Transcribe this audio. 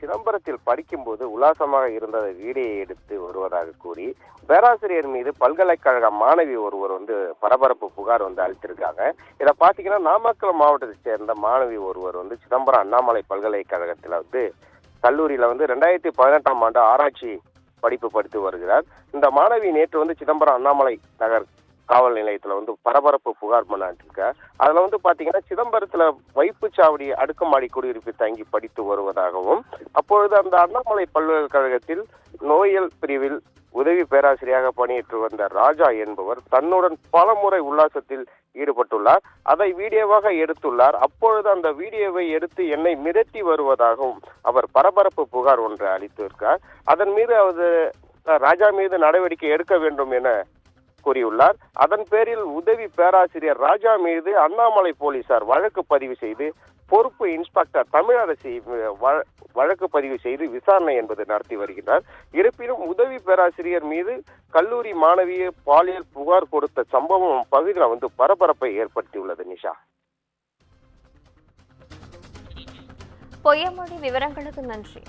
சிதம்பரத்தில் படிக்கும்போது உல்லாசமாக இருந்ததை வீடியோ எடுத்து வருவதாக கூறி பேராசிரியர் மீது பல்கலைக்கழக மாணவி ஒருவர் பரபரப்பு புகார் அளித்திருக்காங்க. இதை பாத்தீங்கன்னா நாமக்கல் மாவட்டத்தை சேர்ந்த மாணவி ஒருவர் சிதம்பரம் அண்ணாமலை பல்கலைக்கழகத்துல கல்லூரியில 2018ஆம் ஆண்டு ஆராய்ச்சி படிப்பு படித்து வருகிறார். இந்த மாணவி நேற்று சிதம்பரம் அண்ணாமலை நகர் காவல் நிலையத்துல பரபரப்பு புகார் பண்ணாட்டிருக்கார். அதுல பாத்தீங்கன்னா சிதம்பரத்துல வைப்புச்சாவடி அடுக்குமாடி குடியிருப்பு தங்கி படித்து வருவதாகவும், அப்பொழுது அந்த அண்ணாமலை பல்கலைக்கழகத்தில் நோயியல் பிரிவில் உதவி பேராசிரியராக பணியேற்று வந்த ராஜா என்பவர் தன்னுடன் பலமுறை உல்லாசத்தில் ஈடுபட்டுள்ளார். அதை வீடியோவாக எடுத்துள்ளார். அப்பொழுது அந்த வீடியோவை எடுத்து என்னை மிரட்டி வருவதாகவும் அவர் பரபரப்பு புகார் ஒன்று அளித்திருக்கார். அதன் மீது ராஜா மீது நடவடிக்கை எடுக்க வேண்டும் என கூறியுள்ளார். அதன் பேரில் உதவி பேராசிரியர் ராஜா மீது அண்ணாமலை போலீசார் வழக்கு பதிவு செய்து பொறுப்பு இன்ஸ்பெக்டர் தமிழரசி வழக்கு பதிவு செய்து விசாரணை நடத்தி வருகிறார். இருப்பினும் உதவி பேராசிரியர் மீது கல்லூரி மாணவியை பாலியல் புகார் கொடுத்த சம்பவம் பகுதியில் பரபரப்பை ஏற்படுத்தியுள்ளது. நிஷா, பொய்யமொழி விவரங்களுக்கு நன்றி.